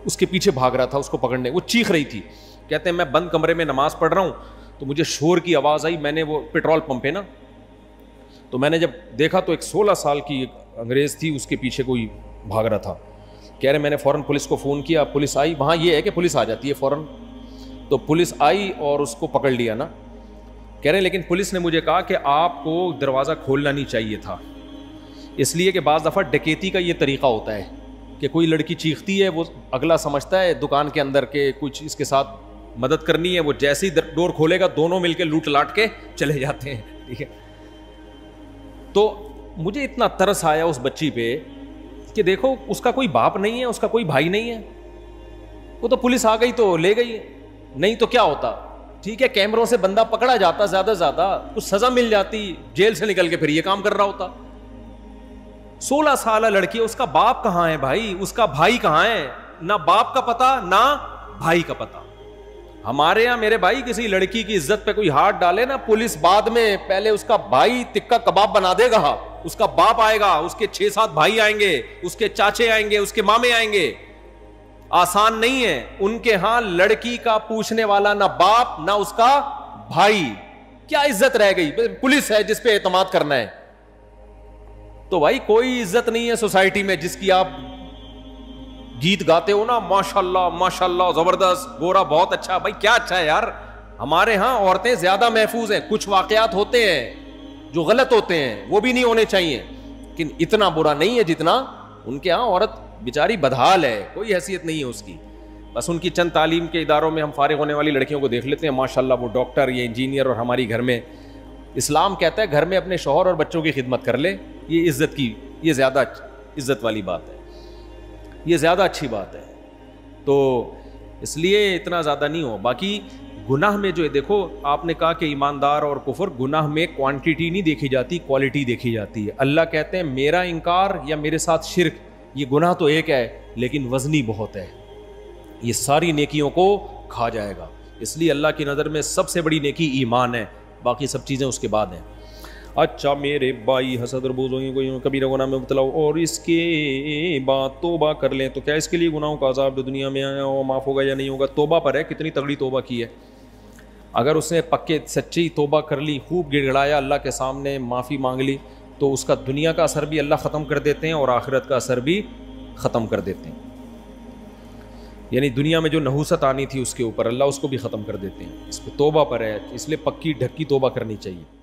اس کے پیچھے بھاگ رہا تھا اس کو پکڑنے، وہ چیخ رہی تھی. کہتے ہیں میں بند کمرے میں نماز پڑھ رہا ہوں تو مجھے شور کی آواز آئی، میں نے وہ پیٹرول پمپ ہے نا، تو میں نے جب دیکھا تو ایک 16 سال کی انگریز تھی، اس کے پیچھے کوئی بھاگ رہا تھا. کہہ رہے میں نے فوراً پولیس کو فون کیا، پولیس آئی. وہاں یہ ہے کہ پولیس آ جاتی ہے فوراً، تو پولیس آئی اور اس کو پکڑ لیا نا. کہہ رہے لیکن پولیس نے مجھے کہا کہ آپ کو دروازہ کھولنا نہیں چاہیے تھا، اس لیے کہ بعض دفعہ ڈکیتی کا یہ طریقہ ہوتا ہے کہ کوئی لڑکی چیختی ہے، وہ اگلا سمجھتا ہے دکان کے اندر کے کچھ اس کے ساتھ مدد کرنی ہے، وہ جیسے ہی ڈور کھولے گا دونوں مل کے لوٹ لاٹ کے چلے جاتے ہیں. ٹھیک ہے، تو مجھے اتنا ترس آیا اس بچی پہ کہ دیکھو اس کا کوئی باپ نہیں ہے، اس کا کوئی بھائی نہیں ہے، وہ تو پولیس آ گئی تو لے گئی، نہیں تو کیا ہوتا. ٹھیک ہے، کیمروں سے بندہ پکڑا جاتا، زیادہ سے زیادہ کچھ سزا مل جاتی، جیل سے نکل کے پھر یہ کام کر رہا ہوتا. 16 سالہ لڑکی، اس کا باپ کہاں ہے بھائی، اس کا بھائی کہاں ہے؟ نہ باپ کا پتہ نہ بھائی کا پتہ. ہمارے یہاں میرے بھائی کسی لڑکی کی عزت پہ کوئی ہاتھ ڈالے نا، پولیس بعد میں پہلے اس کا بھائی تکہ کباب بنا دے گا، اس کا باپ آئے گا، اس کے 6-7 بھائی آئیں گے، اس کے چاچے آئیں گے، اس کے مامے آئیں گے. آسان نہیں ہے. ان کے ہاں لڑکی کا پوچھنے والا نہ باپ نہ اس کا بھائی. کیا عزت رہ گئی؟ پولیس ہے جس پہ اعتماد کرنا ہے. تو بھائی کوئی عزت نہیں ہے سوسائٹی میں جس کی آپ گیت گاتے ہو نا، ماشاءاللہ ماشاءاللہ زبردست، گورا بہت اچھا. بھائی کیا اچھا ہے یار، ہمارے ہاں عورتیں زیادہ محفوظ ہیں. کچھ واقعات ہوتے ہیں جو غلط ہوتے ہیں، وہ بھی نہیں ہونے چاہیے، لیکن اتنا برا نہیں ہے جتنا ان کے ہاں. عورت بیچاری بدحال ہے، کوئی حیثیت نہیں ہے اس کی. بس ان کی چند تعلیم کے اداروں میں ہم فارغ ہونے والی لڑکیوں کو دیکھ لیتے ہیں، ماشاءاللہ وہ ڈاکٹر یا انجینئر، اور ہماری گھر میں اسلام کہتا ہے گھر میں اپنے شوہر اور بچوں کی خدمت کر لے. یہ عزت کی، یہ زیادہ عزت والی بات ہے، یہ زیادہ اچھی بات ہے. تو اس لیے اتنا زیادہ نہیں ہو. باقی گناہ میں جو ہے دیکھو، آپ نے کہا کہ ایماندار اور کفر، گناہ میں کوانٹیٹی نہیں دیکھی جاتی، کوالٹی دیکھی جاتی ہے. اللہ کہتے ہیں میرا انکار یا میرے ساتھ شرک، یہ گناہ تو ایک ہے لیکن وزنی بہت ہے، یہ ساری نیکیوں کو کھا جائے گا. اس لیے اللہ کی نظر میں سب سے بڑی نیکی ایمان ہے، باقی سب چیزیں اس کے بعد ہیں۔ اچھا میرے بھائی، حسد اور بغض کوئی کبیرہ گناہ میں مبتلا ہو اور اس کے بعد توبہ کر لیں تو کیا اس کے لیے گناہوں کا عذاب جو دنیا میں آیا وہ معاف ہوگا یا نہیں ہوگا؟ توبہ پر ہے کتنی تگڑی توبہ کی ہے۔ اگر اس نے پکے سچی توبہ کر لی، خوب گڑ گڑایا، اللہ کے سامنے معافی مانگ لی، تو اس کا دنیا کا اثر بھی اللہ ختم کر دیتے ہیں اور آخرت کا اثر بھی ختم کر دیتے ہیں۔ یعنی دنیا میں جو نحوست آنی تھی اس کے اوپر اللہ اس کو بھی ختم کر دیتے ہیں۔ اس پہ توبہ پر ہے، اس لیے پکی ڈھکی توبہ کرنی چاہیے۔